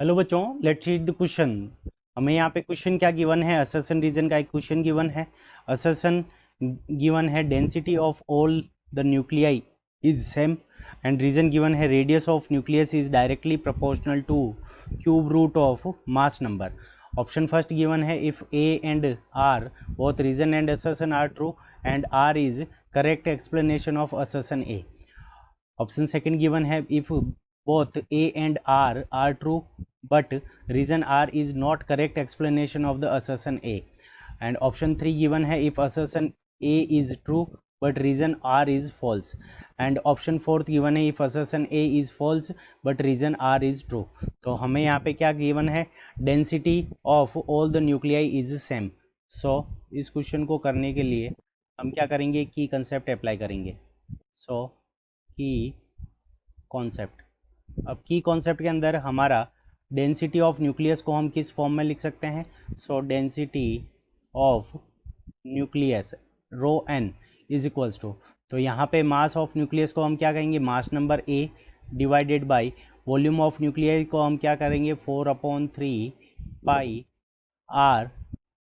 Hello बच्चों, let's read the question. हमें यहाँ पे क्वेश्चन क्या गिवन है, असर्शन रीजन का एक क्वेश्चन गिवन है। असर्शन गिवन है density of all the nuclei is same and reason given है radius of nucleus is directly proportional to cube root of mass number. Option first given है if A and R both reason and assertion are true and R is correct explanation of assertion A. Option second given है if both A and R are true but reason R is not correct explanation of the assertion A. And option 3 given है if assertion A is true but reason R is false. And option 4 given है if assertion A is false but reason R is true. तो हमें यहाँ पे क्या given है, density of all the nuclei is same. So इस question को करने के लिए हम क्या करेंगे, की कंसेप्ट अप्लाई करेंगे। सो की कॉन्सेप्ट, अब की कॉन्सेप्ट के अंदर हमारा डेंसिटी ऑफ न्यूक्लियस को हम किस फॉर्म में लिख सकते हैं। So density of nucleus rho N is equals to, तो यहाँ पे मास ऑफ न्यूक्लियस को हम क्या कहेंगे, mass number A divided by volume of nucleus को हम क्या करेंगे 4/3 पाई आर।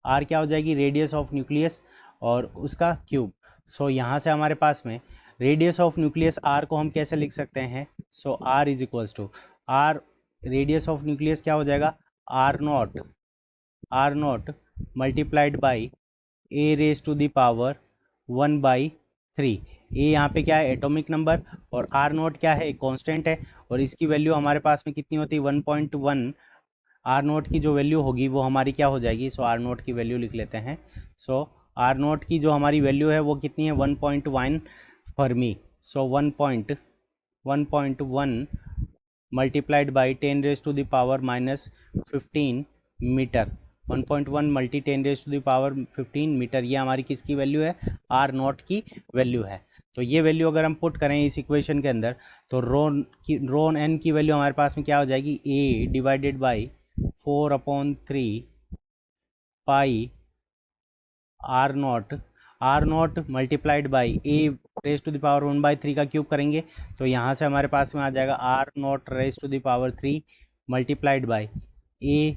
आर क्या हो जाएगी, रेडियस ऑफ न्यूक्लियस और उसका क्यूब। सो यहाँ से हमारे पास में रेडियस ऑफ न्यूक्लियस आर को हम कैसे लिख सकते हैं। So R is equals to R, radius of nucleus क्या हो जाएगा, are naught multiplied by A raise to the power 1/3। A यहाँ पे क्या है, एटॉमिक नंबर, और आर नॉट क्या है, कांस्टेंट है, और इसकी वैल्यू हमारे पास में कितनी होती है 1.1। आर नोट की जो वैल्यू होगी वो हमारी क्या हो जाएगी, सो आर नोट की वैल्यू लिख लेते हैं। सो आर नोट की जो हमारी वैल्यू है वो कितनी है 1.1 fermi. So 1.1 multiplied by 10⁻⁻15 metre. 1.1 multi 10⁻15 metre, ये हमारी किसकी वैल्यू है, आर नॉट की वैल्यू है। तो ये वैल्यू अगर हम पुट करें इस इक्वेशन के अंदर तो रो एन की वैल्यू हमारे पास में क्या हो जाएगी, A divided by 4/3 pi R naught multiplied by A raise to the power 1/3 का क्यूब करेंगे तो यहाँ से हमारे पास में आ जाएगा are naught raise to the power 3 multiplied by A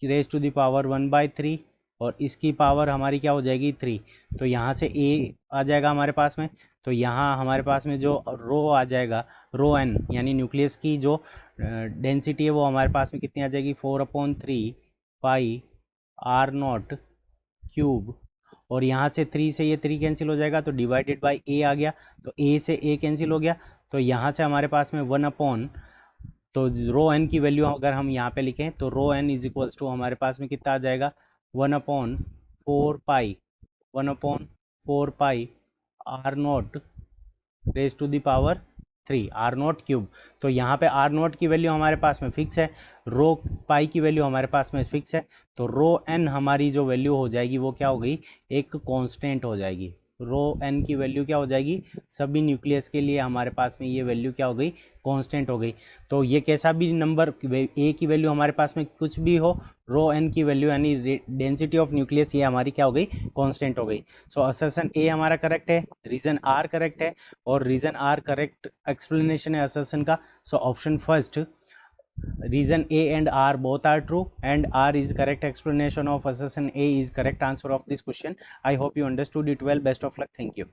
raise to the power 1/3 और इसकी पावर हमारी क्या हो जाएगी 3। तो यहाँ से ए आ जाएगा हमारे पास में, तो यहाँ हमारे पास में जो रो आ जाएगा, रो एन यानी न्यूक्लियस की जो डेंसिटी है वो हमारे पास में कितनी आ जाएगी 4/3 पाई आर नॉट क्यूब, और यहाँ से 3 से ये 3 कैंसिल हो जाएगा तो डिवाइडेड बाई ए आ गया, तो ए से ए कैंसिल हो गया, तो यहाँ से हमारे पास में 1 तो रो एन की वैल्यू अगर हम यहाँ पे लिखें तो rho N is equals to हमारे पास में कितना आ जाएगा 1/4 pi R naught raise to the power 3 R naught cube. तो यहाँ पे आर नॉट की वैल्यू हमारे पास में फिक्स है, रो पाई की वैल्यू हमारे पास में फिक्स है, तो रो एन हमारी जो वैल्यू हो जाएगी वो क्या हो गई, एक कांस्टेंट हो जाएगी। रो एन की वैल्यू क्या हो जाएगी, सभी न्यूक्लियस के लिए हमारे पास में ये वैल्यू क्या हो गई, कांस्टेंट हो गई। तो ये कैसा भी नंबर ए की वैल्यू हमारे पास में कुछ भी हो, रो एन की वैल्यू यानी डेंसिटी ऑफ न्यूक्लियस ये हमारी क्या हो गई, कांस्टेंट हो गई। सो असर्शन ए हमारा करेक्ट है, रीजन आर करेक्ट है, और रीजन आर करेक्ट एक्सप्लेनेशन है असर्शन का। So option first reason A and R both are true and R is correct explanation of assertion A is correct answer of this question. I hope you understood it well. Best of luck. Thank you.